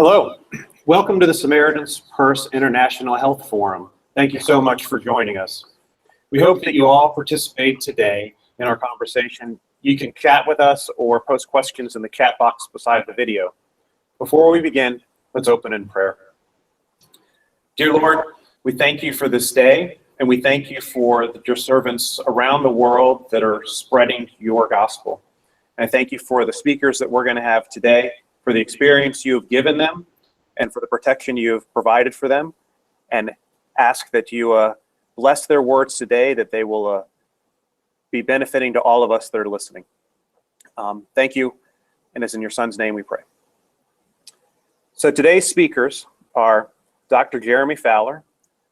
Hello, welcome to the Samaritans Purse International Health Forum. Thank you so much for joining us. We hope that you all participate today in our conversation. You can chat with us or post questions in the chat box beside the video. Before we begin, let's open in prayer. Dear Lord, we thank you for this day, and we thank you for your servants around the world that are spreading your gospel. And I thank you for the speakers that we're going to have today, for the experience you have given them, and for the protection you have provided for them, and ask that you bless their words today, that they will be benefiting to all of us that are listening. Thank you, and it's in your son's name we pray. So today's speakers are Dr. Jeremy Fowler,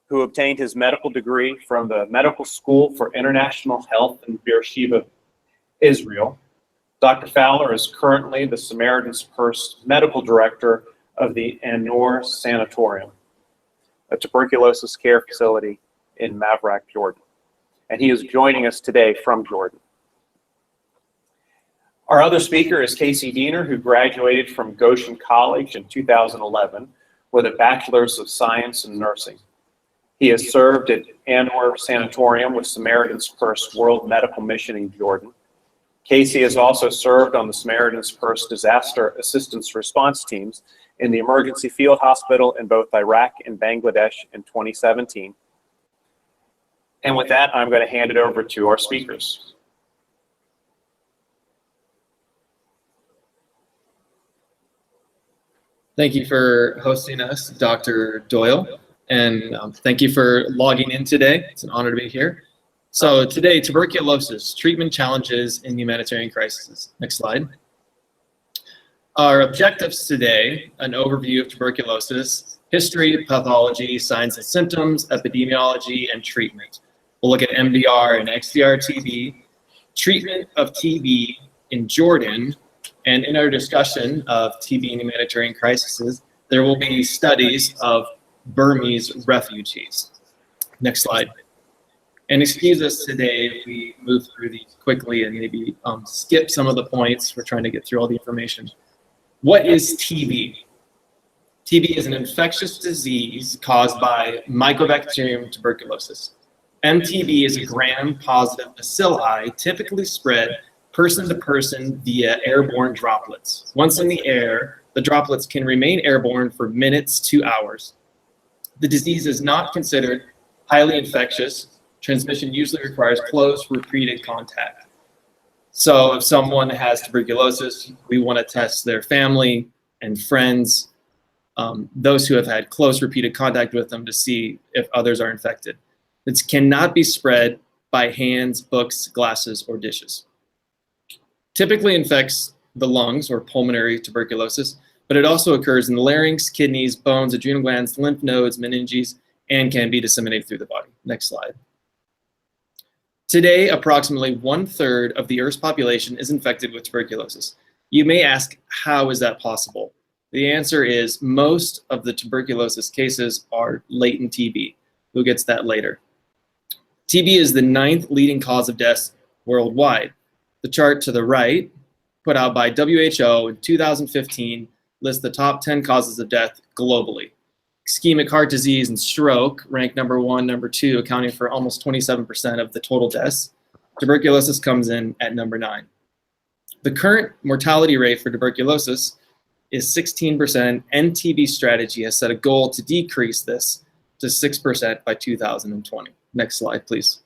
who obtained his medical degree from the Medical School for International Health in Beersheba, Israel. Dr. Fowler is currently the Samaritans Purse Medical Director of the Noor Sanatorium, a tuberculosis care facility in Mavrak, Jordan. And he is joining us today from Jordan. Our other speaker is Casey Diener, who graduated from Goshen College in 2011 with a Bachelor's of Science in Nursing. He has served at Noor Sanatorium with Samaritans Purse World Medical Mission in Jordan. Casey has also served on the Samaritans Purse Disaster Assistance Response Teams in the Emergency Field Hospital in both Iraq and Bangladesh in 2017. And with that, I'm going to hand it over to our speakers. Thank you for hosting us, Dr. Doyle, and thank you for logging in today. It's an honor to be here. So today, tuberculosis, treatment challenges in humanitarian crises. Next slide. Our objectives today, an overview of tuberculosis, history, pathology, signs and symptoms, epidemiology, and treatment. We'll look at MDR and XDR TB, treatment of TB in Jordan, and in our discussion of TB and humanitarian crises, there will be studies of Burmese refugees. Next slide. And excuse us today if we move through these quickly and maybe skip some of the points. We're trying to get through all the information. What is TB? TB is an infectious disease caused by Mycobacterium tuberculosis. MTB is a gram-positive bacilli typically spread person to person via airborne droplets. Once in the air, the droplets can remain airborne for minutes to hours. The disease is not considered highly infectious. Transmission usually requires close, repeated contact. So if someone has tuberculosis, we want to test their family and friends, those who have had close, repeated contact with them to see if others are infected. It cannot be spread by hands, books, glasses, or dishes. Typically infects the lungs or pulmonary tuberculosis, but it also occurs in the larynx, kidneys, bones, adrenal glands, lymph nodes, meninges, and can be disseminated through the body. Next slide. Today, approximately 1/3 of the Earth's population is infected with tuberculosis. You may ask, how is that possible? The answer is most of the tuberculosis cases are latent TB. We'll get to that later. TB is the 9th leading cause of death worldwide. The chart to the right, put out by WHO in 2015, lists the top 10 causes of death globally. Ischemic heart disease and stroke rank number 1, number 2, accounting for almost 27% of the total deaths. Tuberculosis comes in at number 9. The current mortality rate for tuberculosis is 16%, and TB strategy has set a goal to decrease this to 6% by 2020. Next slide, please.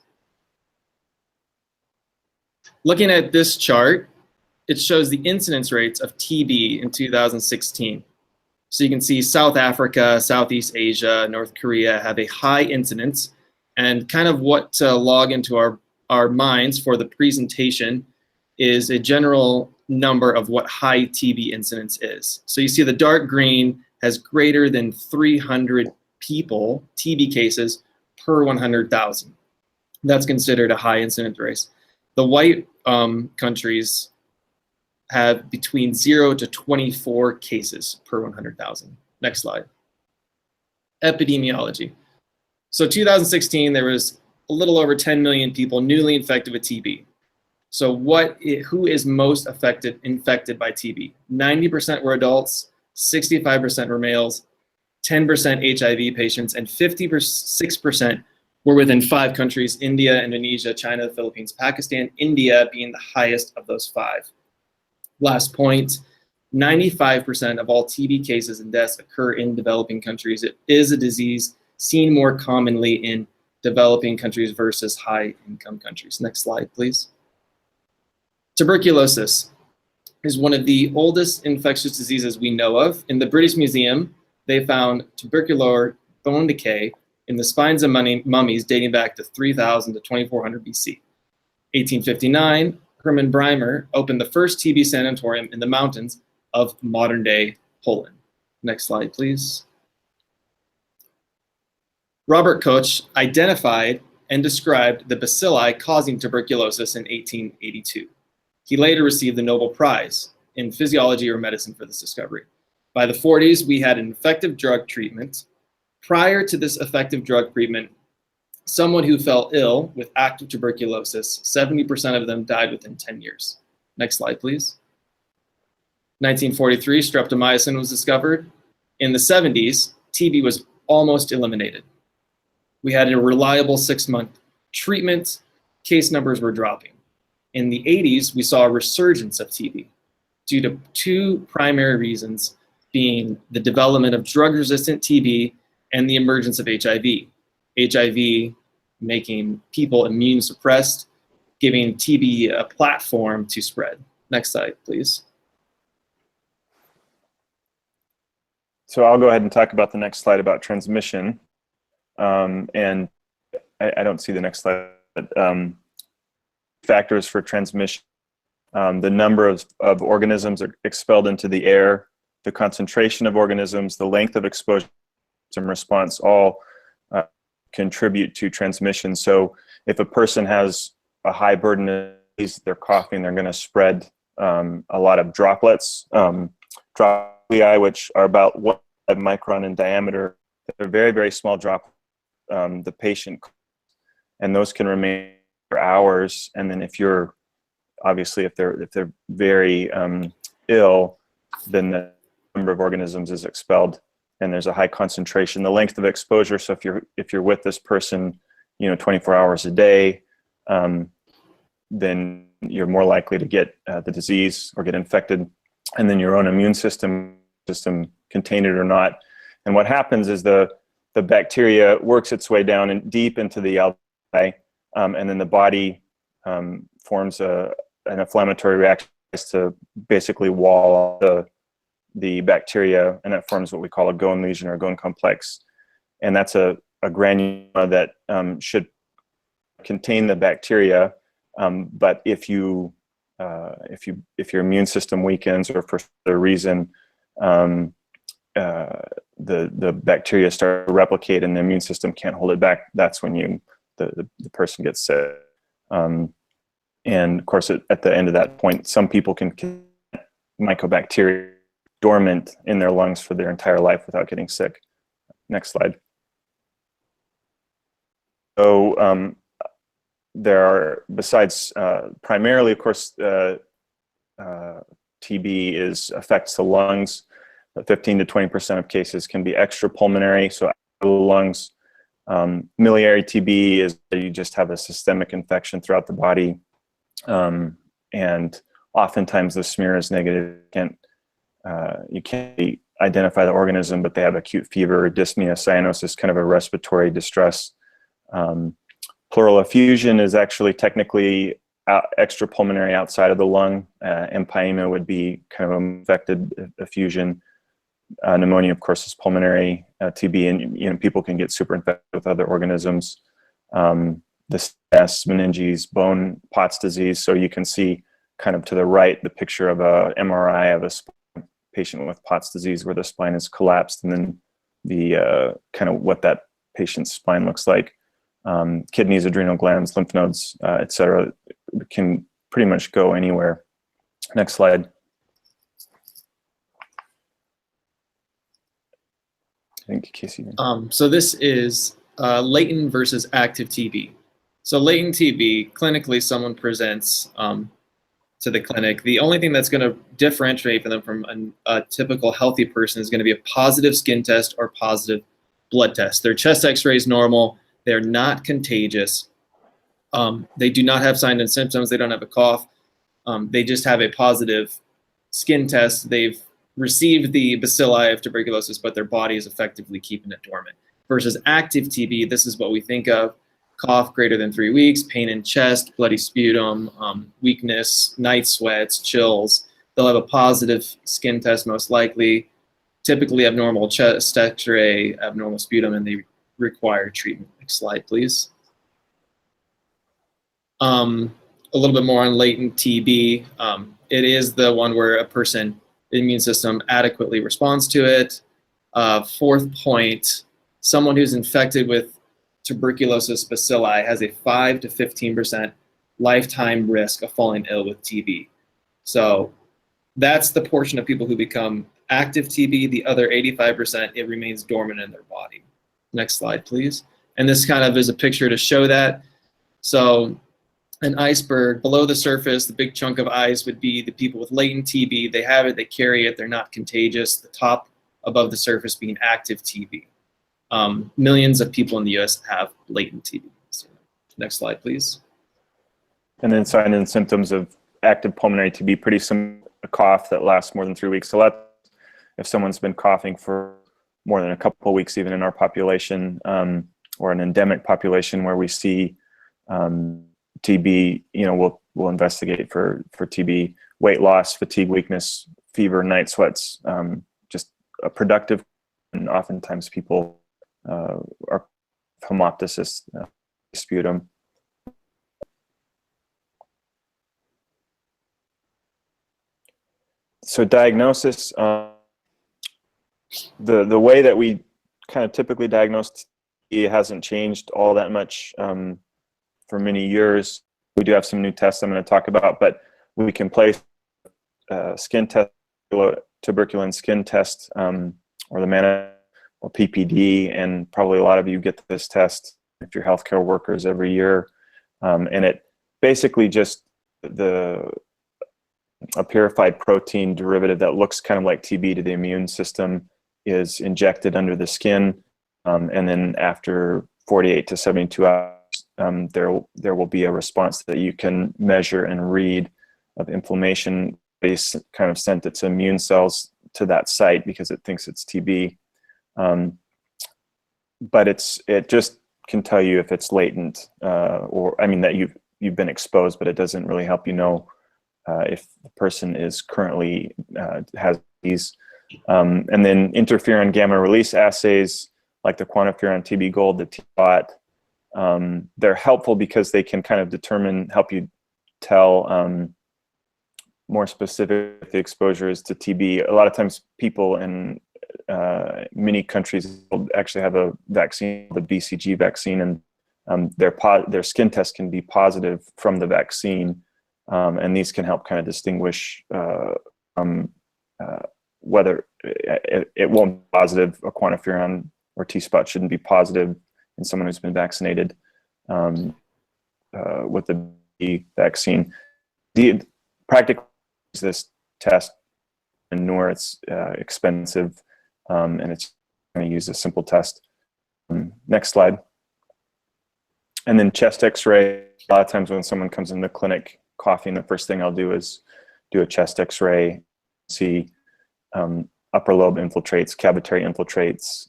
Looking at this chart, it shows the incidence rates of TB in 2016. So you can see South Africa, Southeast Asia, North Korea have a high incidence, and kind of what to log into our minds for the presentation is a general number of what high TB incidence is. So you see the dark green has greater than 300 people, TB cases, per 100,000. That's considered a high incident rate. The white countries have between 0 to 24 cases per 100,000. Next slide. Epidemiology. So 2016, there was a little over 10 million people newly infected with TB. So who is most infected by TB? 90% were adults, 65% were males, 10% HIV patients, and 56% were within 5 countries: India, Indonesia, China, the Philippines, Pakistan, India being the highest of those 5. Last point, 95% of all TB cases and deaths occur in developing countries. It is a disease seen more commonly in developing countries versus high-income countries. Next slide, please. Tuberculosis is one of the oldest infectious diseases we know of. In the British Museum, they found tubercular bone decay in the spines of mummies dating back to 3000 to 2400 BC. 1859, Hermann Breimer opened the first TB sanatorium in the mountains of modern-day Poland. Next slide, please. Robert Koch identified and described the bacilli causing tuberculosis in 1882. He later received the Nobel Prize in physiology or medicine for this discovery. By the 40s, we had an effective drug treatment. Prior to this effective drug treatment, someone who fell ill with active tuberculosis, 70% of them died within 10 years. Next slide, please. 1943, streptomycin was discovered. In the 70s, TB was almost eliminated. We had a reliable 6-month treatment. Case numbers were dropping. In the 80s, we saw a resurgence of TB due to 2 primary reasons, being the development of drug-resistant TB and the emergence of HIV. HIV making people immune suppressed, giving TB a platform to spread. Next slide, please. So I'll go ahead and talk about the next slide about transmission. And I don't see the next slide, but factors for transmission. The number of organisms are expelled into the air, the concentration of organisms, the length of exposure and response all contribute to transmission. So if a person has a high burden of disease, they're coughing, they're going to spread a lot of droplets. Droplet, which are about 1 micron in diameter, they're very, very small droplets. The patient, and those can remain for hours. And then if you're obviously if they're very ill, then the number of organisms is expelled, and there's a high concentration. The length of exposure. So if you're with this person, 24 hours a day, then you're more likely to get the disease or get infected, and then your own immune system contain it or not. And what happens is the bacteria works its way down and deep into the alveoli, and then the body forms an inflammatory reaction to basically wall the bacteria, and it forms what we call a Gone lesion or Gone complex. And that's a granule that should contain the bacteria, but if your immune system weakens or for some reason the bacteria start to replicate and the immune system can't hold it back, that's when the person gets sick. And of course, at the end of that point, some people can mycobacteria dormant in their lungs for their entire life without getting sick. Next slide. So there are, besides primarily, of course, TB affects the lungs. 15 to 20% of cases can be extrapulmonary, so out of the lungs. Miliary TB is you just have a systemic infection throughout the body, and oftentimes the smear is negative. You can't identify the organism, but they have acute fever, dyspnea, cyanosis, kind of a respiratory distress. Pleural effusion is actually technically extrapulmonary outside of the lung. Empyema would be kind of an infected effusion. Pneumonia, of course, is pulmonary. TB, and people can get super infected with other organisms. The CS, meninges, bone, Pott's disease. So you can see kind of to the right the picture of a MRI of a patient with Pott's disease where the spine is collapsed, and then the kind of what that patient's spine looks like. Kidneys, adrenal glands, lymph nodes, etc., can pretty much go anywhere. Next slide. I think Casey. So this is latent versus active TB. So latent TB, clinically, someone presents to the clinic. The only thing that's going to differentiate them from a typical healthy person is going to be a positive skin test or positive blood test. Their chest x-ray is normal. They're not contagious. They do not have signs and symptoms. They don't have a cough. They just have a positive skin test. They've received the bacilli of tuberculosis, but their body is effectively keeping it dormant. Versus active TB, this is what we think of: cough greater than 3 weeks, pain in chest, bloody sputum, weakness, night sweats, chills. They'll have a positive skin test most likely, typically abnormal chest x-ray, abnormal sputum, and they require treatment. Next slide, please. A little bit more on latent TB. It is the one where a person, the immune system adequately responds to it. Fourth point, someone who's infected with tuberculosis bacilli has a 5 to 15% lifetime risk of falling ill with TB. So that's the portion of people who become active TB. The other 85%, it remains dormant in their body. Next slide, please. And this kind of is a picture to show that. So an iceberg, below the surface, the big chunk of ice would be the people with latent TB. They have it, they carry it, they're not contagious. The top above the surface being active TB. Millions of people in the US have latent TB. So, next slide, please. And then signs and symptoms of active pulmonary TB, pretty similar, a cough that lasts more than 3 weeks. So that's if someone's been coughing for more than a couple of weeks, even in our population, or an endemic population where we see TB, we'll investigate for TB. Weight loss, fatigue, weakness, fever, night sweats, just a productive, and oftentimes people are hemoptysis, sputum. So diagnosis, the way that we kind of typically diagnose TB hasn't changed all that much for many years. We do have some new tests I'm going to talk about, but we can place skin test, tuberculin skin test, or the or PPD, and probably a lot of you get this test if you're healthcare workers every year, and it basically just a purified protein derivative that looks kind of like TB to the immune system is injected under the skin, and then after 48 to 72 hours, there will be a response that you can measure and read of inflammation. It's kind of sent its immune cells to that site because it thinks it's TB, but it just can tell you if it's latent, or that you've been exposed, but it doesn't really help you know if the person is currently has these. And then interferon gamma release assays like the QuantiFERON TB Gold, the T-Bot, they're helpful because they can kind of help you tell more specific if the exposure is to TB. A lot of times people in many countries will actually have a vaccine, the BCG vaccine, and their skin test can be positive from the vaccine. And these can help kind of distinguish whether it won't be positive. A QuantiFERON or T-Spot shouldn't be positive in someone who's been vaccinated with the B vaccine. The practically this test in Noor, it's expensive, and it's going to use a simple test. Next slide. And then chest x-ray. A lot of times when someone comes in the clinic coughing, the first thing I'll do is do a chest x-ray, see upper lobe infiltrates, cavitary infiltrates.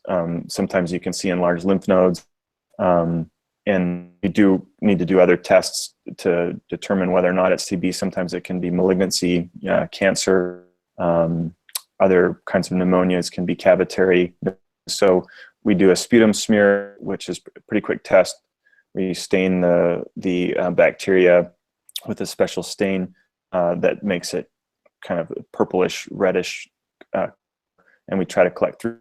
Sometimes you can see enlarged lymph nodes. And you do need to do other tests to determine whether or not it's TB. Sometimes it can be malignancy, cancer, other kinds of pneumonias can be cavitary. So we do a sputum smear, which is a pretty quick test. We stain the bacteria with a special stain that makes it kind of purplish, reddish, and we try to collect through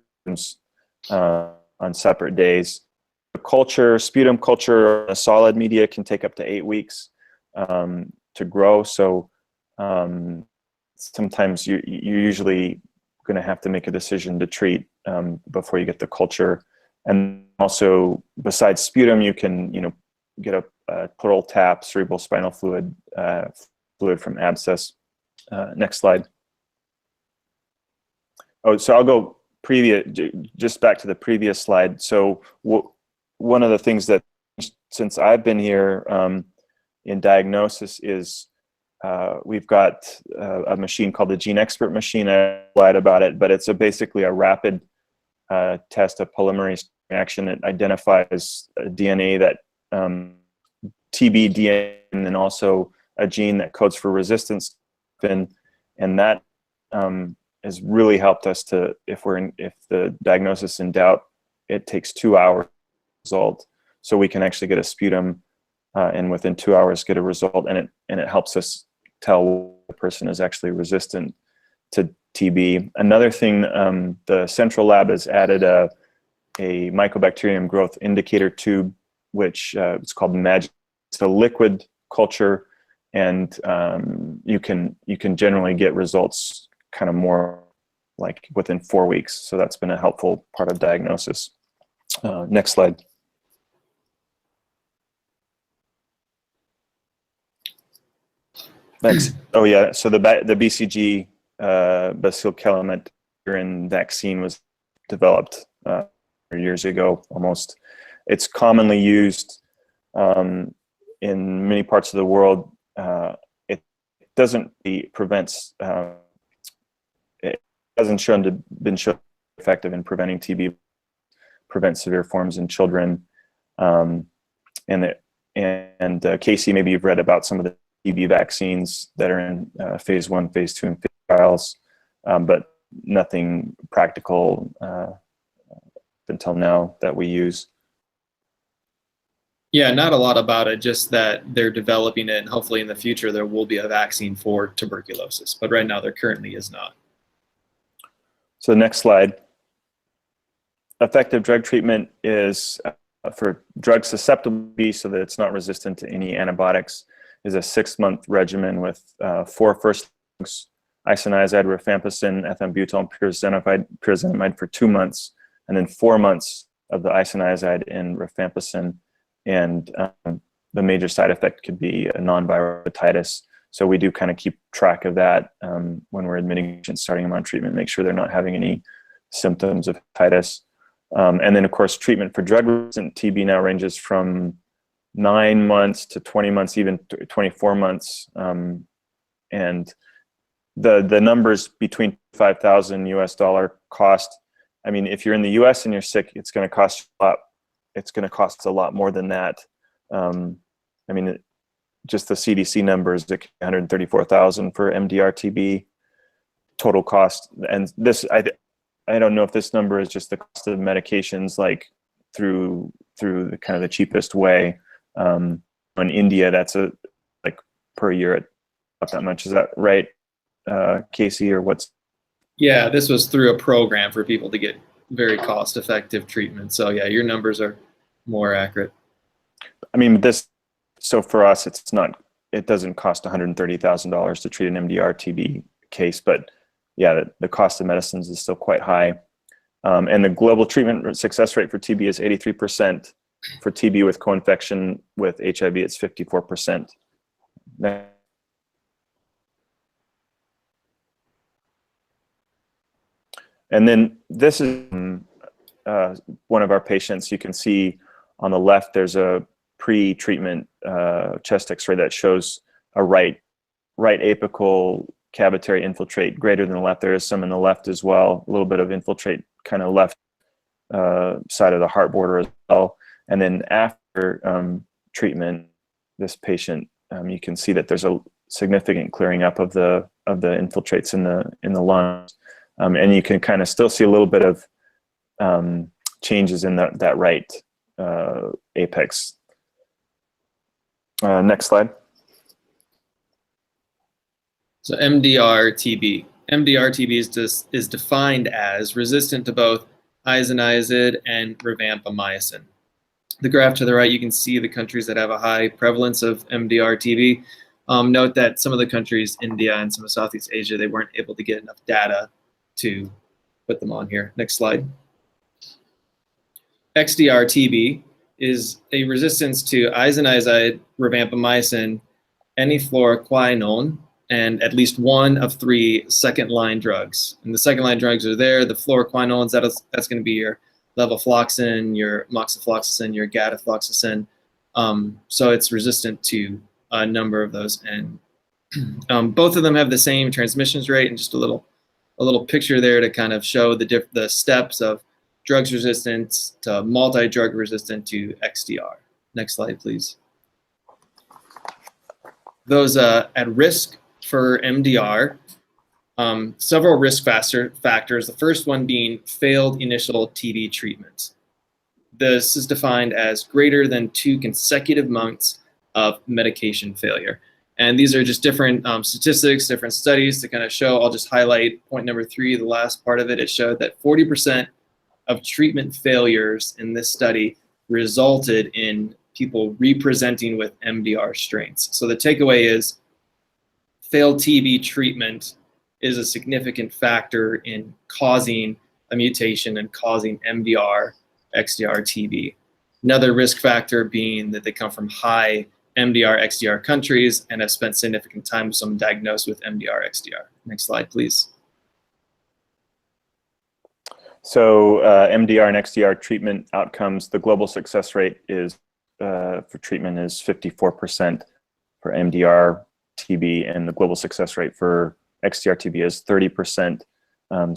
on separate days. Sputum culture, a solid media can take up to 8 weeks to grow. So sometimes you're usually going to have to make a decision to treat before you get the culture. And also, besides sputum, you can get a pleural tap, cerebral spinal fluid fluid from abscess. Next slide. Oh, so I'll go just back to the previous slide. So one of the things that, since I've been here in diagnosis, is we've got a machine called the Gene Expert machine. I lied about it, but it's basically a rapid test of polymerase reaction that identifies a DNA that TB DNA, and then also a gene that codes for resistance. And that has really helped us to, if the diagnosis in doubt, it takes 2 hours result. So we can actually get a sputum and within 2 hours get a result, and it helps us tell the person is actually resistant to TB. Another thing, the central lab has added a mycobacterium growth indicator tube, which it's called MAGIC. It's a liquid culture, and you can generally get results kind of more like within 4 weeks. So that's been a helpful part of diagnosis. Next slide. Thanks. Oh yeah, so the BCG bacillus-calmette vaccine was developed years ago almost. It's commonly used in many parts of the world. It doesn't prevents. It hasn't been shown effective in preventing TB, prevents severe forms in children. Casey, maybe you've read about some of the TB vaccines that are in phase 1, phase 2, and phase trials, but nothing practical until now that we use. Yeah, not a lot about it, just that they're developing it, and hopefully in the future there will be a vaccine for tuberculosis, but right now there currently is not. So next slide. Effective drug treatment is for drug susceptibility, so that it's not resistant to any antibiotics, is a 6-month regimen with 4 first drugs: isoniazid, rifampicin, ethambutol, pyrazinamide for 2 months, and then 4 months of the isoniazid and rifampicin. And the major side effect could be a non-viral hepatitis. So we do kind of keep track of that when we're admitting patients, starting them on treatment, make sure they're not having any symptoms of hepatitis. And then, of course, treatment for drug-resistant TB now ranges from 9 months to 20 months, even 24 months. And the numbers between $5,000 cost, I mean, if you're in the US and you're sick, it's going to cost a lot. It's going to cost a lot more than that. I mean, just the CDC numbers, $134,000 for MDR TB total cost. And this, I don't know if this number is just the cost of medications, like through the kind of the cheapest way. In India, that's like per year at not that much. Is that right, Casey, or what's? Yeah, this was through a program for people to get very cost-effective treatment. So yeah, your numbers are more accurate. I mean, so for us, it doesn't cost $130,000 to treat an MDR TB case, but yeah, the cost of medicines is still quite high. And the global treatment success rate for TB is 83%. For TB with co-infection with HIV, it's 54%. And then this is one of our patients. You can see on the left, there's a pre-treatment chest X-ray that shows a right apical cavitary infiltrate greater than the left. There is some in the left as well, a little bit of infiltrate kind of left side of the heart border as well. And then after treatment, this patient, you can see that there's a significant clearing up of the infiltrates in the lungs, and you can kind of still see a little bit of changes in that right apex. Next slide. So MDR-TB. MDR-TB is defined as resistant to both isoniazid and rifampicin. The graph to the right, you can see the countries that have a high prevalence of MDR-TB. Note that some of the countries, India and some of Southeast Asia, they weren't able to get enough data to put them on here. Next slide. XDR-TB is a resistance to isoniazid, rifampicin, any fluoroquinone, and at least one of 3 second-line drugs. And the second-line drugs are there. The fluoroquinones, that's going to be your levofloxacin, your moxifloxacin, your gadafloxacin. So it's resistant to a number of those. And both of them have the same transmissions rate, and just a little picture there to kind of show the steps of drugs resistant to multi-drug resistant to XDR. Next slide, please. Those at risk for MDR, several risk factors. The first one being failed initial TB treatment. This is defined as greater than 2 consecutive months of medication failure. And these are just different statistics, different studies to kind of show. I'll just highlight point number 3, the last part of it. It showed that 40% of treatment failures in this study resulted in people representing with MDR strains. So the takeaway is failed TB treatment is a significant factor in causing a mutation and causing MDR, XDR, TB. Another risk factor being that they come from high MDR, XDR countries and have spent significant time with someone diagnosed with MDR, XDR. Next slide, please. So MDR and XDR treatment outcomes, the global success rate is for treatment is 54% for MDR TB, and the global success rate for XDR TB is 30%.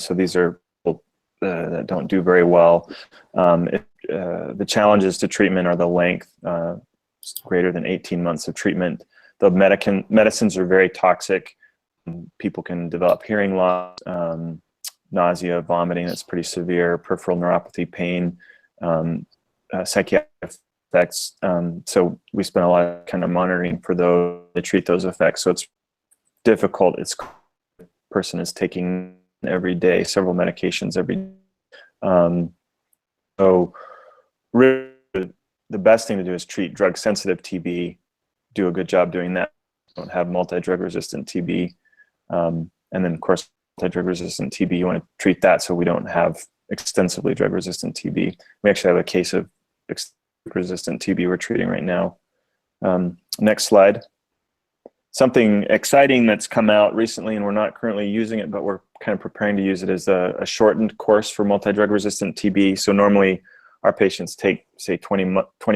So these are people that don't do very well. The challenges to treatment are the length, greater than 18 months of treatment. The medicines are very toxic. People can develop hearing loss, nausea, vomiting, that's pretty severe, peripheral neuropathy, pain, psychiatric effects. So we spend a lot of kind of monitoring for those to treat those effects. So it's difficult. The person is taking every day, several medications every day. So really the best thing to do is treat drug-sensitive TB, do a good job doing that. Don't have multi-drug resistant TB. And then, of course, multi-drug resistant TB, you want to treat that so we don't have extensively drug-resistant TB. We actually have a case of resistant TB we're treating right now. Next slide. Something exciting that's come out recently, and we're not currently using it, but we're kind of preparing to use it, is a shortened course for multi-drug resistant TB. So normally our patients take, say, 20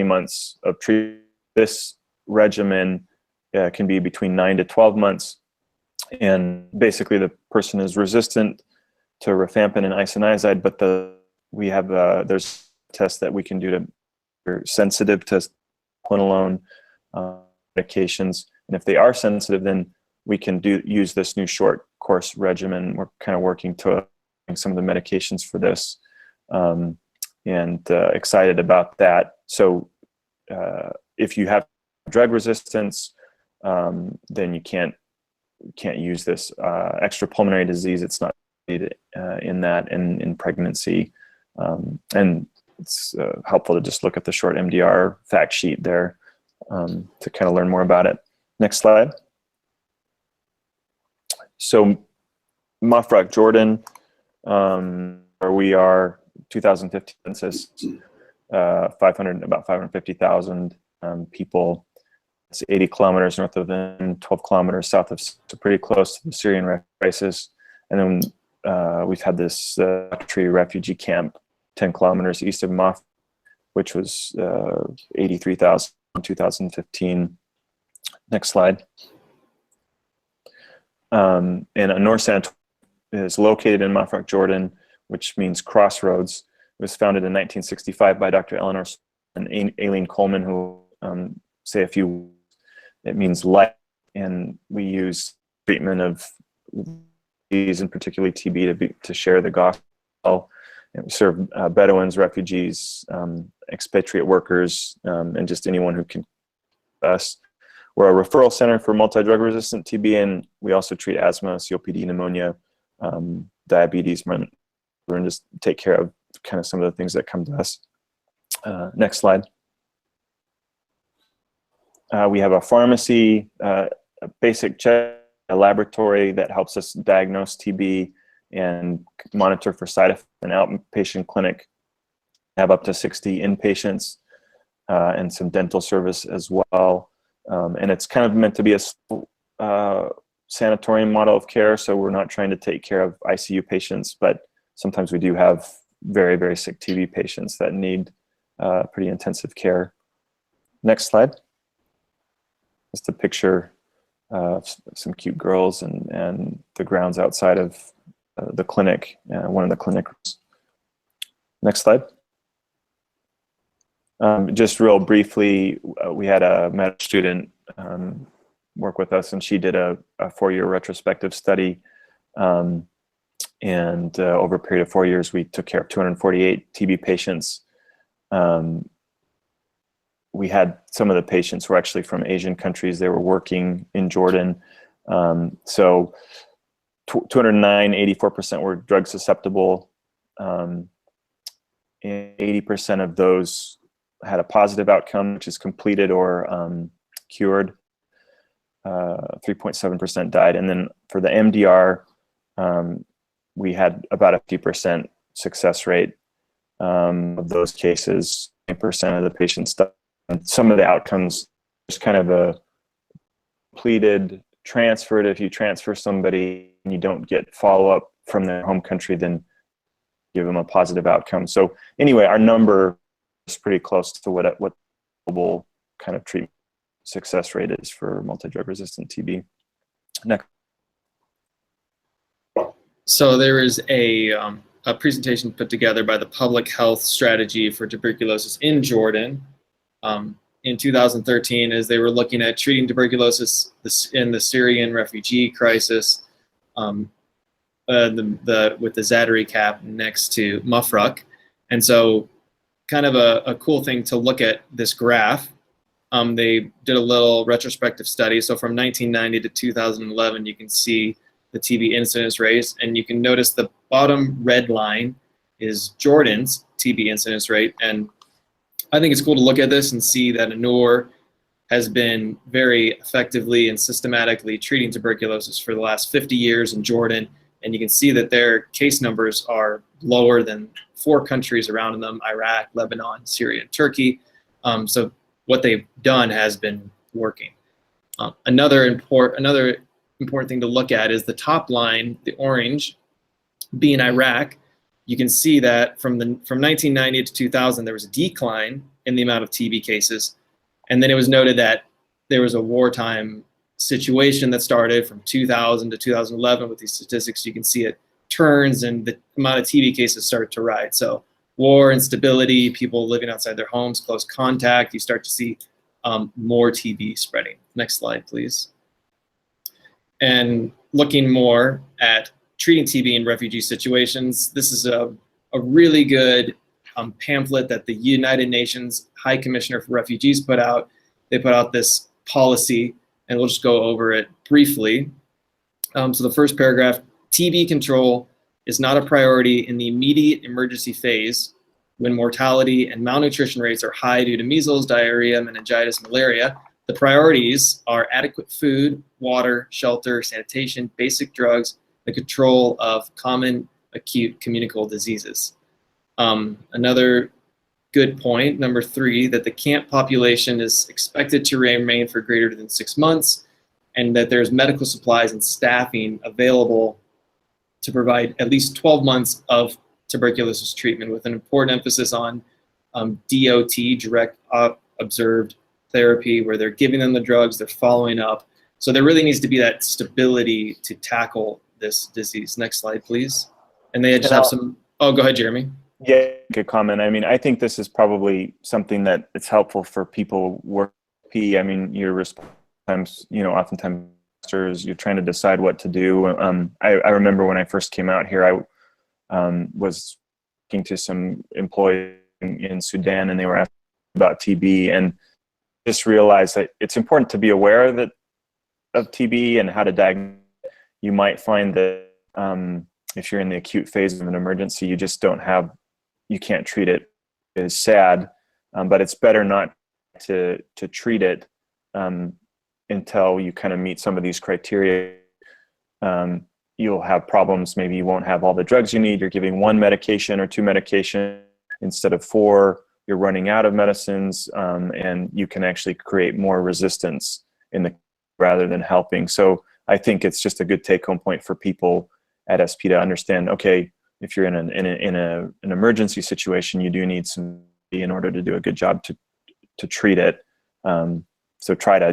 months of treatment. This regimen can be between 9 to 12 months. And basically the person is resistant to rifampin and isoniazid, but there's tests that we can do to sensitive to quinolone medications. And if they are sensitive, then we can use this new short course regimen. We're kind of working to some of the medications for this, and excited about that. So if you have drug resistance, then you can't use this. Extrapulmonary disease, it's not needed in that, and in pregnancy. And it's helpful to just look at the short MDR fact sheet there to kind of learn more about it. Next slide. So Mafraq, Jordan, where we are, 2015 census, about 550,000 people. It's 80 kilometers north of them, 12 kilometers south of, so pretty close to the Syrian crisis. And then we've had this refugee camp 10 kilometers east of Mafraq, which was 83,000 in 2015. Next slide. And Noor Sanatorium is located in Mafraq, Jordan, which means crossroads. It was founded in 1965 by Dr. Eleanor and Aileen Coleman, who say a few. It means light, and we use treatment of disease, and particularly TB, to share the gospel. And we serve Bedouins, refugees, expatriate workers, and just anyone who can us. We're a referral center for multi-drug resistant TB, and we also treat asthma, COPD, pneumonia, diabetes, and just take care of kind of some of the things that come to us. Next slide. We have a pharmacy, a basic check, a laboratory that helps us diagnose TB and monitor for side effects. An outpatient clinic, have up to 60 inpatients, and some dental service as well. And it's kind of meant to be a sanatorium model of care, so we're not trying to take care of ICU patients, but sometimes we do have very, very sick TB patients that need pretty intensive care. Next slide. Just a picture of some cute girls and the grounds outside of the clinic, one of the clinic rooms. Next slide. Just real briefly, we had a medical student work with us, and she did a 4-year retrospective study. And over a period of 4 years, we took care of 248 TB patients. We had some of the patients were actually from Asian countries. They were working in Jordan. So 209, 84% were drug susceptible. And 80% of those had a positive outcome, which is completed or cured. 3.7% died. And then for the MDR, we had about a 50% success rate of those cases. 10% of the patients died. And some of the outcomes, there's kind of a completed transferred. If you transfer somebody and you don't get follow-up from their home country, then give them a positive outcome. So anyway, our number is pretty close to what global kind of treatment success rate is for multi-drug resistant TB. Next. So there is a presentation put together by the Public Health Strategy for Tuberculosis in Jordan in 2013, as they were looking at treating tuberculosis in the Syrian refugee crisis with the Zaatari cap next to Mafraq. And so kind of a cool thing to look at this graph. They did a little retrospective study. So from 1990 to 2011, you can see the TB incidence rates, and you can notice the bottom red line is Jordan's TB incidence rate. And I think it's cool to look at this and see that Noor has been very effectively and systematically treating tuberculosis for the last 50 years in Jordan. And you can see that their case numbers are lower than 4 countries around them: Iraq, Lebanon, Syria, and Turkey. So what they've done has been working. Another important thing to look at is the top line, the orange, being Iraq. You can see that from 1990 to 2000, there was a decline in the amount of TB cases. And then it was noted that there was a wartime situation that started from 2000 to 2011 with these statistics. You can see it turns and the amount of TB cases started to rise. So war, instability, people living outside their homes, close contact, you start to see more TB spreading. Next slide, please. And looking more at treating TB in refugee situations, this is a really good pamphlet that the United Nations High Commissioner for Refugees put out. They put out this policy, and we'll just go over it briefly. So the first paragraph: TB control is not a priority in the immediate emergency phase when mortality and malnutrition rates are high due to measles, diarrhea, meningitis, malaria. The priorities are adequate food, water, shelter, sanitation, basic drugs, the control of common acute communicable diseases. Another good point, number 3, that the camp population is expected to remain for greater than 6 months, and that there's medical supplies and staffing available to provide at least 12 months of tuberculosis treatment, with an important emphasis on DOT, direct observed therapy, where they're giving them the drugs, they're following up. So there really needs to be that stability to tackle this disease. Next slide, please. And they just have some, oh, go ahead, Jeremy. Yeah, good comment. I mean, I think this is probably something that it's helpful for people work P. I mean, you're oftentimes you're trying to decide what to do. I remember when I first came out here, I was talking to some employees in Sudan, and they were asking about TB, and just realized that it's important to be aware of TB and how to diagnose. You might find that if you're in the acute phase of an emergency, you just you can't treat it. It is sad, but it's better not to treat it until you kind of meet some of these criteria. You'll have problems. Maybe you won't have all the drugs you need. You're giving 1 medication or 2 medication instead of 4. you're running out of medicines, and you can actually create more resistance in the rather than helping. So I think it's just a good take-home point for people at SP to understand. Okay, if you're in an emergency situation, you do need some in order to do a good job to treat it. So try to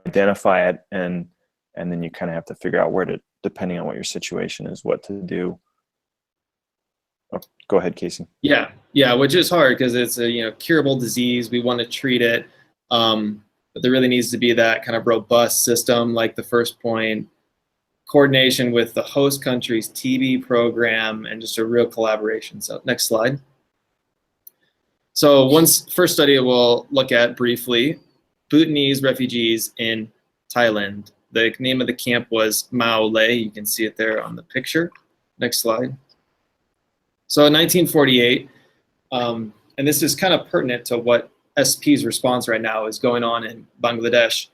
identify it, and then you kind of have to figure out where to, depending on what your situation is, what to do. Oh, go ahead, Casey. Yeah, which is hard because it's a curable disease. We want to treat it, but there really needs to be that kind of robust system, like the first point, coordination with the host country's TB program, and just a real collaboration. So next slide. So first study we'll look at briefly, Bhutanese refugees in Thailand. The name of the camp was Mao Lay. You can see it there on the picture. Next slide. So in 1948, and this is kind of pertinent to what SP's response right now is going on in Bangladesh.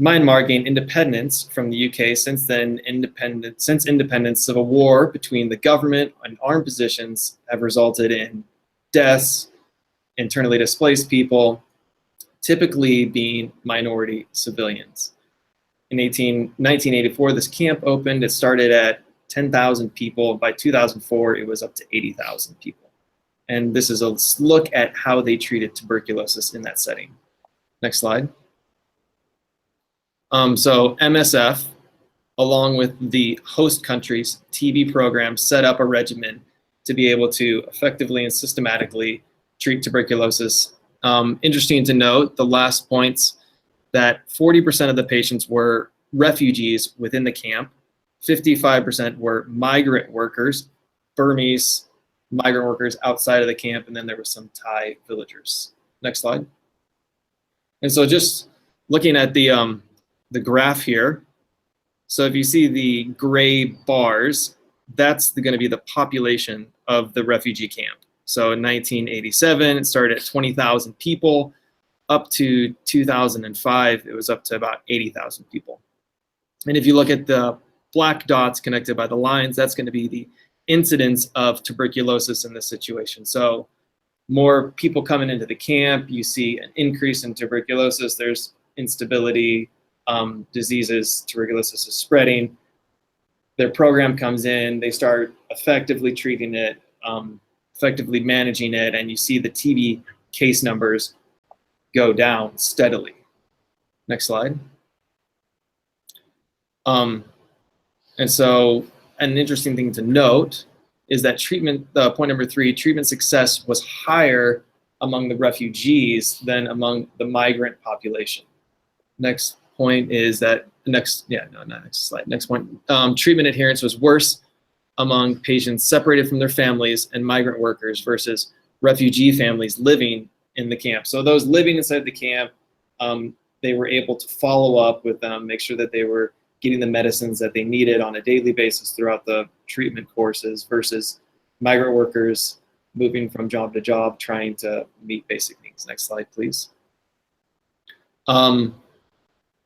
Myanmar gained independence from the UK. Since independence, civil war between the government and armed positions have resulted in deaths, internally displaced people, typically being minority civilians. In 1984, this camp opened. It started at 10,000 people. By 2004, it was up to 80,000 people. And this is a look at how they treated tuberculosis in that setting. Next slide. So MSF, along with the host country's TB program, set up a regimen to be able to effectively and systematically treat tuberculosis. Interesting to note, the last points, that 40% of the patients were refugees within the camp, 55% were migrant workers, Burmese migrant workers outside of the camp, and then there were some Thai villagers. Next slide. And so just looking at the graph here, so if you see the gray bars, that's going to be the population of the refugee camp. So in 1987, it started at 20,000 people. Up to 2005, it was up to about 80,000 people. And if you look at the black dots connected by the lines, that's going to be the incidence of tuberculosis in this situation. So more people coming into the camp, you see an increase in tuberculosis. There's instability, diseases, tuberculosis is spreading. Their program comes in, they start effectively treating it, effectively managing it, and you see the TB case numbers go down steadily. Next slide. And so an interesting thing to note is that treatment, point number 3, treatment success was higher among the refugees than among the migrant population. Next point is that, next slide, next point. Treatment adherence was worse among patients separated from their families and migrant workers versus refugee families living in the camp. So those living inside the camp, they were able to follow up with them, make sure that they were getting the medicines that they needed on a daily basis throughout the treatment courses versus migrant workers moving from job to job trying to meet basic needs. Next slide, please.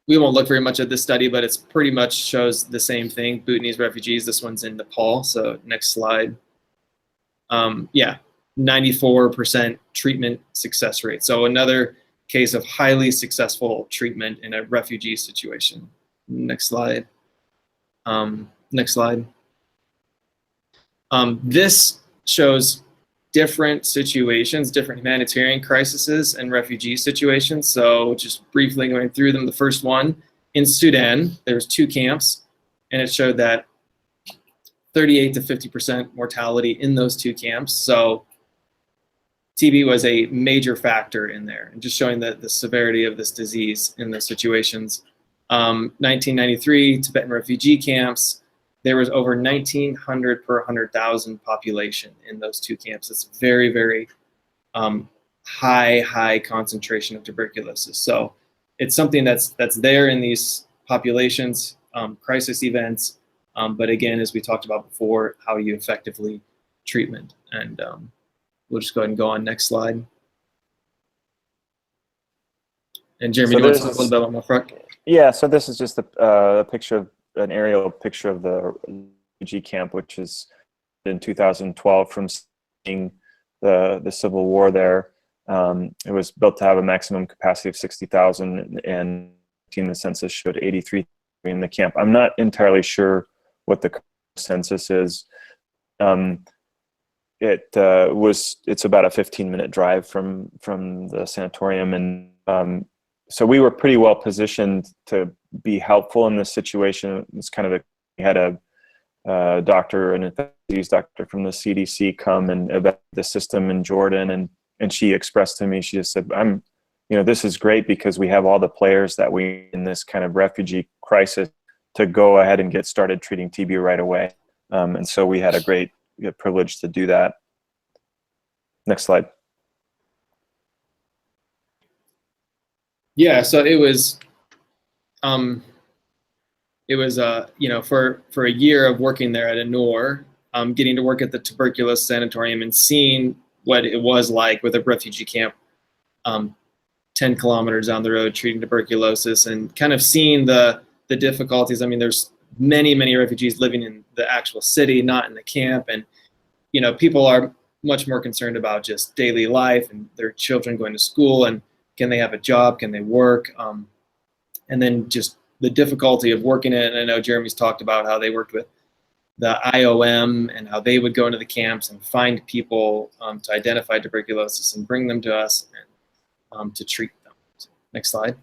We won't look very much at this study, but it's pretty much shows the same thing. Bhutanese refugees, this one's in Nepal, so next slide. Yeah, 94% treatment success rate. So another case of highly successful treatment in a refugee situation. Next slide. Next slide. This shows different situations, different humanitarian crises and refugee situations. So just briefly going through them, the first one in Sudan, there's 2 camps, and it showed that 38 to 50% mortality in those 2 camps. So TB was a major factor in there, and just showing the severity of this disease in those situations. 1993, Tibetan refugee camps, there was over 1,900 per 100,000 population in those 2 camps. It's very, very high concentration of tuberculosis. So it's something that's there in these populations, crisis events, but again, as we talked about before, how you effectively treatment. And we'll just go ahead and go on next slide. And Jeremy, do you want to talk a little bit about Mafraq? Yeah, so this is just a picture of an aerial picture of the refugee camp, which is in 2012 from seeing the civil war there. It was built to have a maximum capacity of 60,000, and the census showed 83 in the camp. I'm not entirely sure what the census is. It's about a 15-minute drive from the sanatorium, and so we were pretty well positioned to be helpful in this situation. It's kind of we had a doctor, an infectious disease doctor from the CDC, come and evaluate the system in Jordan, and she expressed to me, she just said, this is great because we have all the players that we in this kind of refugee crisis to go ahead and get started treating TB right away. And so we had a great privilege to do that. Next slide. Yeah, so it was for a year of working there at Noor, getting to work at the Tuberculosis sanatorium and seeing what it was like with a refugee camp 10 kilometers down the road treating tuberculosis, and kind of seeing the difficulties. I mean, there's many refugees living in the actual city, not in the camp, and people are much more concerned about just daily life and their children going to school, and can they have a job, can they work, and then just the difficulty of working it. And I know Jeremy's talked about how they worked with the IOM and how they would go into the camps and find people to identify tuberculosis and bring them to us and to treat them. Next slide.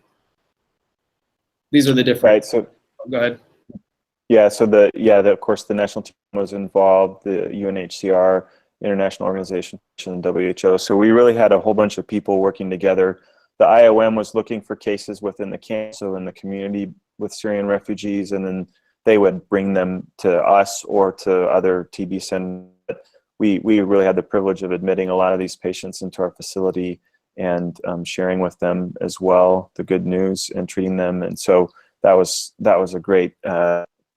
These are the different. Right. So go ahead. Yeah. So of course the national team was involved, the UNHCR, International Organization, and WHO. So we really had a whole bunch of people working together. The IOM was looking for cases within the camp, so in the community with Syrian refugees, and then they would bring them to us or to other TB centers. We really had the privilege of admitting a lot of these patients into our facility and sharing with them as well the good news and treating them. And so that was a great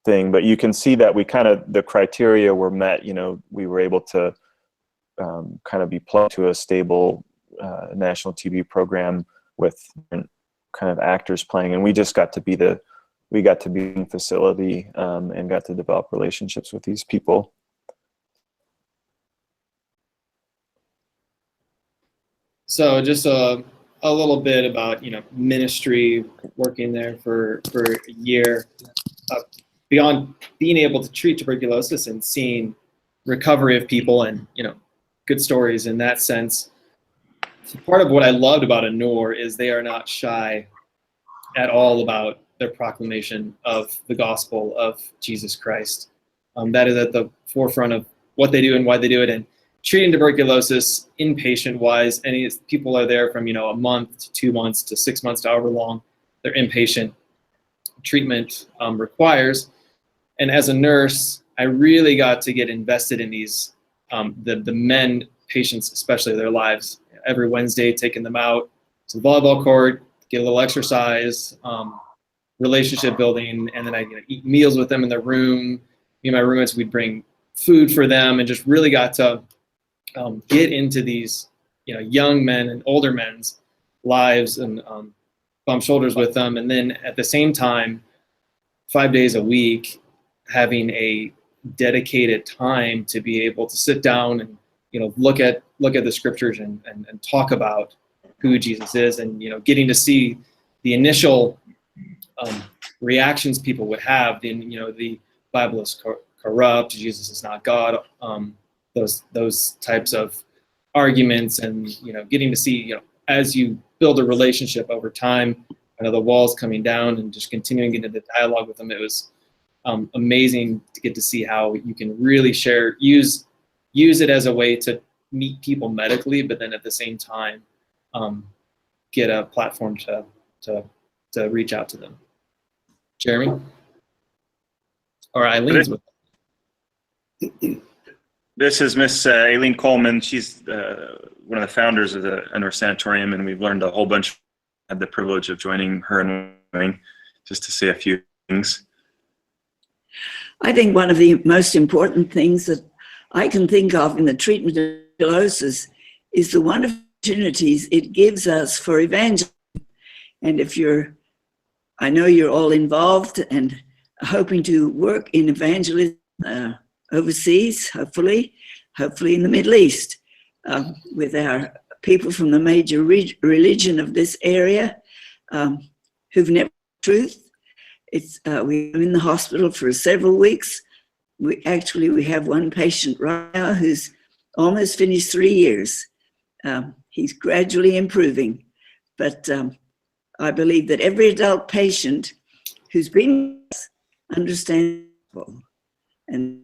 thing. But you can see that the criteria were met. We were able to kind of be plugged to a stable national TB program with different kind of actors playing, and we just got to be in facility and got to develop relationships with these people. So just a little bit about ministry, working there for a year, beyond being able to treat tuberculosis and seeing recovery of people and good stories in that sense. Part of what I loved about Noor is they are not shy at all about their proclamation of the gospel of Jesus Christ. That is at the forefront of what they do and why they do it. And treating tuberculosis inpatient-wise, any people are there from a month to 2 months to 6 months to however long their inpatient treatment requires. And as a nurse, I really got to get invested in these the men patients, especially their lives. Every Wednesday, taking them out to the volleyball court, get a little exercise, relationship building, and then I eat meals with them in their room. Me and my roommates, we'd bring food for them, and just really got to get into these young men and older men's lives and bump shoulders with them. And then at the same time, 5 days a week, having a dedicated time to be able to sit down and look at the scriptures and talk about who Jesus is, and getting to see the initial reactions people would have. The Bible is corrupt, Jesus is not God, those types of arguments, and getting to see as you build a relationship over time, the walls coming down and just continuing into the dialogue with them. It was amazing to get to see how you can really use it as a way to meet people medically, but then at the same time get a platform to reach out to them. Jeremy? Or Eileen's with them. This is Miss Aileen Coleman. She's one of the founders of the Noor Sanatorium, and we've learned a whole bunch. Had the privilege of joining her and just to say a few things. I think one of the most important things that I can think of in the treatment of tuberculosis is the wonderful opportunities it gives us for evangelism. And I know you're all involved and hoping to work in evangelism overseas, hopefully in the Middle East, with our people from the major religion of this area who've never truth. We're in the hospital for several weeks. We have one patient right now who's almost finished 3 years. He's gradually improving, but I believe that every adult patient who's been understands. And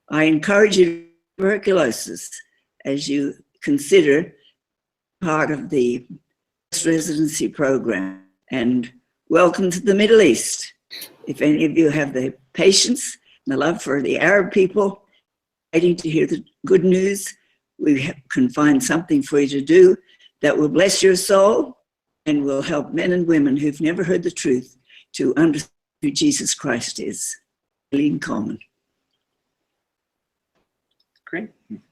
I encourage you tuberculosis as you consider part of the residency program. And welcome to the Middle East. If any of you have the patience and the love for the Arab people, waiting to hear the good news, we can find something for you to do that will bless your soul and will help men and women who've never heard the truth to understand who Jesus Christ is. Eileen Coleman. Great. Let's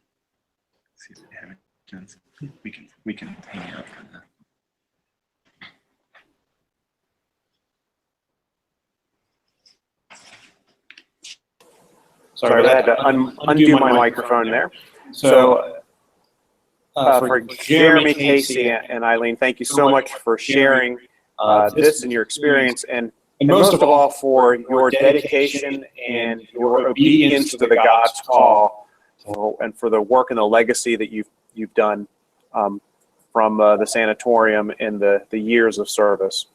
see if we have it, Johnson. We can hang out for that. Sorry, I had to undo my microphone there. So for Jeremy, Casey, and Eileen, thank you so much for sharing this and your experience, and most of all for your dedication and your obedience to the God's call, and for the work and the legacy that you've done from the sanatorium and the years of service.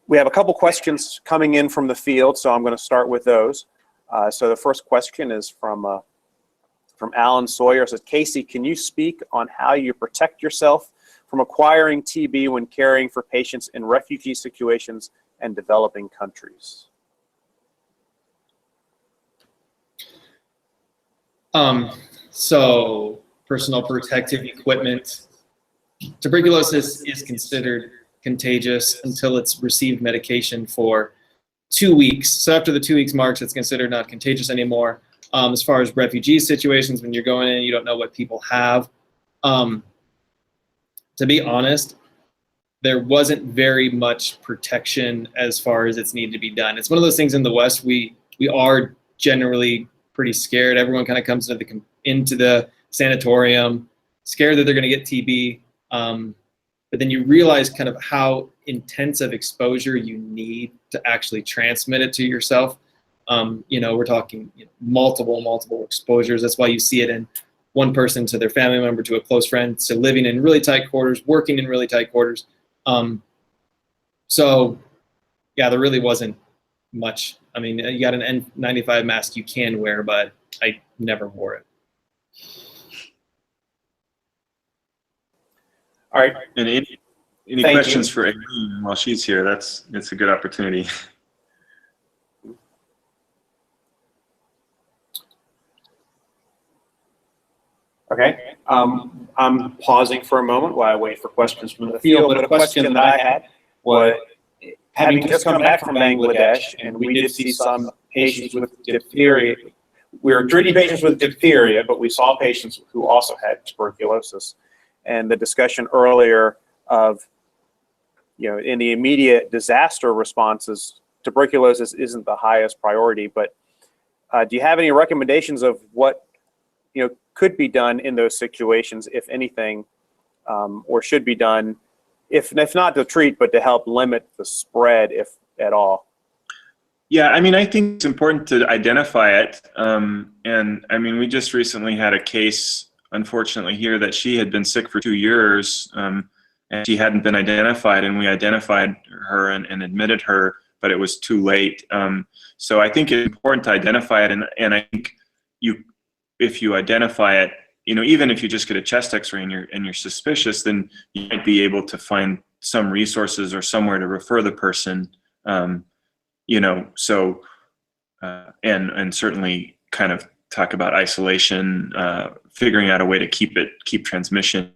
We have a couple questions coming in from the field, so I'm going to start with those. So the first question is from Alan Sawyer. It says, Casey, can you speak on how you protect yourself from acquiring TB when caring for patients in refugee situations and developing countries? So personal protective equipment. Tuberculosis is considered contagious until it's received medication for 2 weeks. So after the 2 weeks marks, it's considered not contagious anymore. As far as refugee situations, when you're going in, you don't know what people have. To be honest, there wasn't very much protection as far as it's needed to be done. It's one of those things in the West, we are generally pretty scared. Everyone kind of comes into the sanatorium, scared that they're going to get TB. But then you realize kind of how intense of exposure you need to actually transmit it to yourself. We're talking multiple exposures. That's why you see it in one person to their family member, to a close friend, to living in really tight quarters, working in really tight quarters. So yeah, there really wasn't much. I mean, you got an N95 mask you can wear, but I never wore it. All right. And any Thank questions you. for Aileen while she's here? It's a good opportunity. Okay. I'm pausing for a moment while I wait for questions from the field. But a question that I had was, having just come back from Bangladesh, and we did see some patients with diphtheria. We were treating patients with diphtheria, but we saw patients who also had tuberculosis. And the discussion earlier of, in the immediate disaster responses, tuberculosis isn't the highest priority. But do you have any recommendations of what, could be done in those situations, if anything, or should be done, if not to treat, but to help limit the spread, if at all? Yeah, I mean, I think it's important to identify it. And I mean, we just recently had a case, unfortunately, here that she had been sick for 2 years, and she hadn't been identified, and we identified her and admitted her, but it was too late. So I think it's important to identify it, and I think if you identify it, even if you just get a chest X-ray and you're suspicious, then you might be able to find some resources or somewhere to refer the person. So and certainly kind of talk about isolation, figuring out a way to keep transmission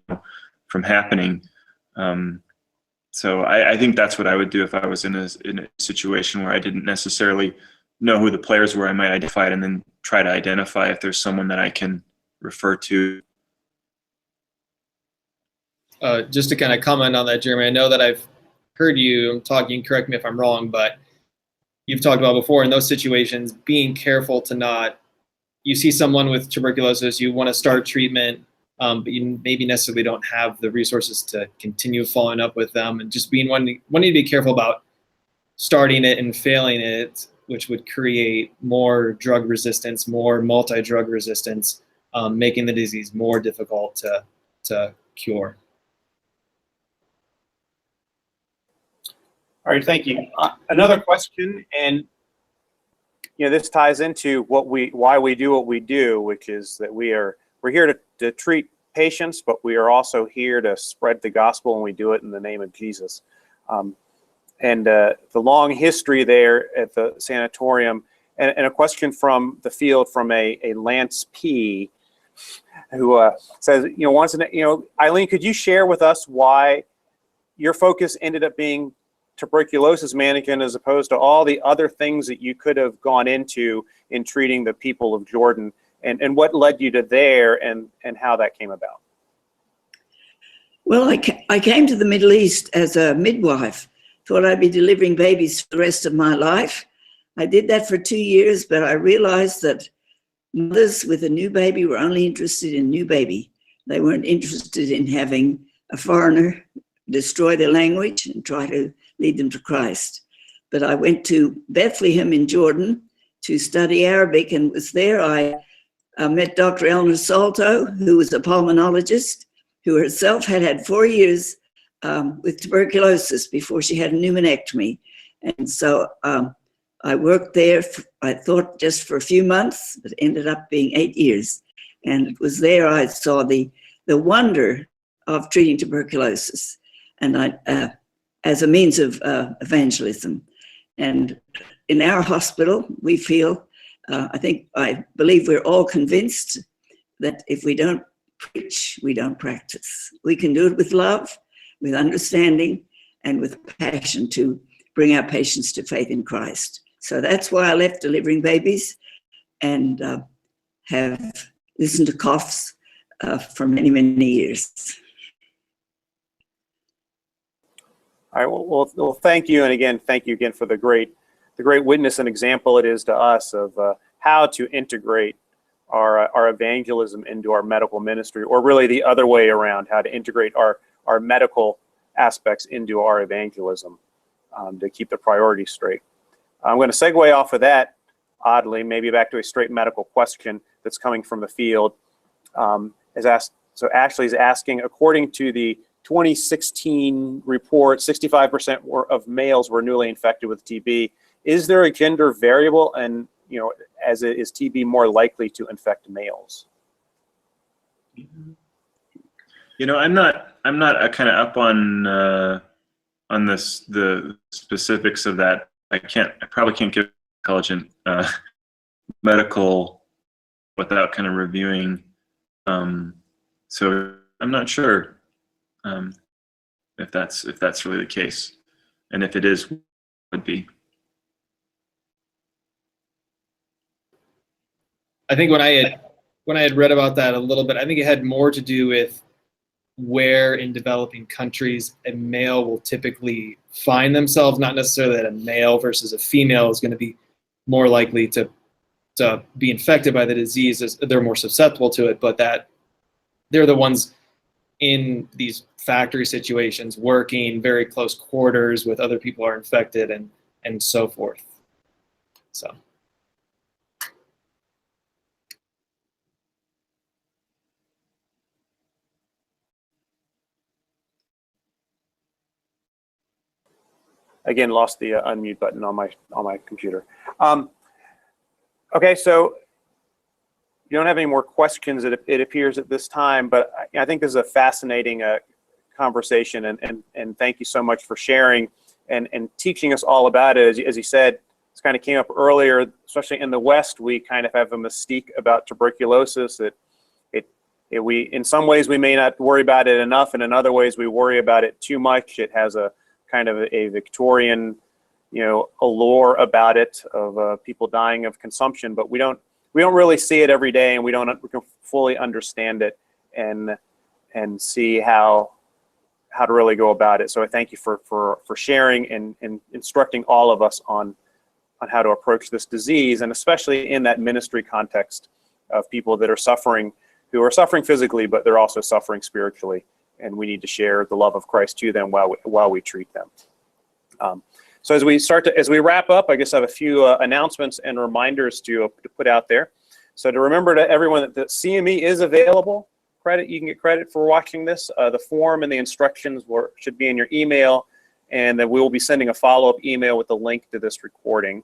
from happening. So I think that's what I would do if I was in a situation where I didn't necessarily know who the players were. I might identify it and then try to identify if there's someone that I can refer to. Just to kind of comment on that, Jeremy, I know that I've heard you talking, correct me if I'm wrong, but you've talked about before in those situations, being careful to not, you see someone with tuberculosis, you want to start treatment, but you maybe necessarily don't have the resources to continue following up with them, and just wanting to be careful about starting it and failing it, which would create more drug resistance, more multi-drug resistance, making the disease more difficult to cure. All right, thank you. Another question, and this ties into why we do what we do, which is that we're here to treat patients, but we are also here to spread the gospel, and we do it in the name of Jesus. And the long history there at the sanatorium, and a question from the field from a Lance P, who says, wants to know, Eileen, could you share with us why your focus ended up being tuberculosis management as opposed to all the other things that you could have gone into in treating the people of Jordan, and what led you to there, and how that came about? Well, I came to the Middle East as a midwife. Thought I'd be delivering babies for the rest of my life. I did that for 2 years, but I realized that mothers with a new baby were only interested in new baby. They weren't interested in having a foreigner destroy their language and try to lead them to Christ. But I went to Bethlehem in Jordan to study Arabic, and was there I met Dr. Eleanor Salto, who was a pulmonologist, who herself had 4 years with tuberculosis before she had a pneumonectomy. And so I worked there, I thought just for a few months, but ended up being 8 years. And it was there I saw the wonder of treating tuberculosis, and as a means of evangelism. And in our hospital, we feel, I believe we're all convinced that if we don't preach, we don't practice. We can do it with love, with understanding, and with passion to bring our patients to faith in Christ. So that's why I left delivering babies, and have listened to coughs for many, many years. All right. Well, thank you, and again, thank you again for the great witness and example it is to us of how to integrate our evangelism into our medical ministry, or really the other way around, how to integrate our medical aspects into our evangelism, to keep the priorities straight. I'm going to segue off of that, oddly, maybe back to a straight medical question that's coming from the field. So Ashley is asking, according to the 2016 report, 65% of males were newly infected with TB. Is there a gender variable, and is TB more likely to infect males? I'm not kind of up on this, the specifics of that. I probably can't give intelligent medical without kind of reviewing. So I'm not sure if that's really the case, and if it is, what would be. I think when I had read about that a little bit, I think it had more to do with where in developing countries a male will typically find themselves, not necessarily that a male versus a female is going to be more likely to be infected by the disease, as they're more susceptible to it, but that they're the ones in these factory situations working very close quarters with other people who are infected, and so forth. So. Again, lost the unmute button on my computer. Okay, so you don't have any more questions, it appears, at this time, but I think this is a fascinating conversation, and thank you so much for sharing and teaching us all about it. As you said, this kind of came up earlier, especially in the West, we kind of have a mystique about tuberculosis. We in some ways we may not worry about it enough, and in other ways we worry about it too much. It has a kind of a Victorian, allure about it, of people dying of consumption, but we don't really see it every day, and we can fully understand it and see how to really go about it. So I thank you for sharing and instructing all of us on how to approach this disease, and especially in that ministry context of people that are suffering who are suffering physically, but they're also suffering spiritually, and we need to share the love of Christ to them while we treat them. So as we wrap up, I guess I have a few announcements and reminders to put out there. So to remember to everyone that the CME is available. You can get credit for watching this. The form and the instructions should be in your email, and then we will be sending a follow-up email with a link to this recording.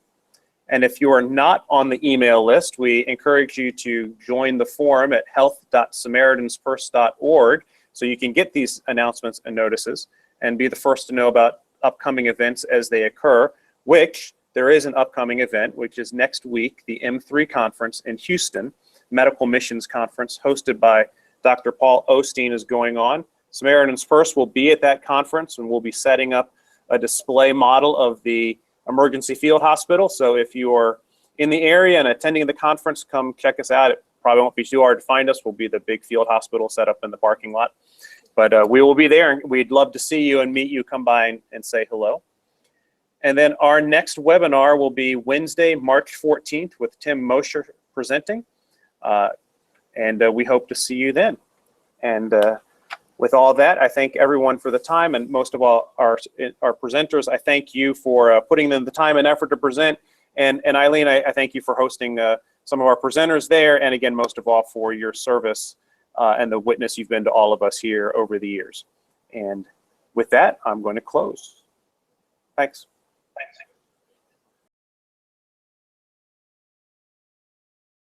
And if you are not on the email list, we encourage you to join the forum at health.samaritansfirst.org so you can get these announcements and notices and be the first to know about upcoming events as they occur, which there is an upcoming event, which is next week, the M3 conference in Houston, Medical Missions Conference hosted by Dr. Paul Osteen is going on. Samaritans First will be at that conference, and we'll be setting up a display model of the emergency field hospital. So if you are in the area and attending the conference, come check us out. It probably won't be too hard to find us. We'll be the big field hospital set up in the parking lot. But we will be there, and we'd love to see you and meet you. Come by and say hello. And then our next webinar will be Wednesday, March 14th with Tim Mosher presenting. And we hope to see you then. And with all that, I thank everyone for the time, and most of all, our presenters. I thank you for putting in the time and effort to present. And Eileen, I thank you for hosting some of our presenters there, and again, most of all, for your service and the witness you've been to all of us here over the years. And with that, I'm going to close. Thanks. Thanks.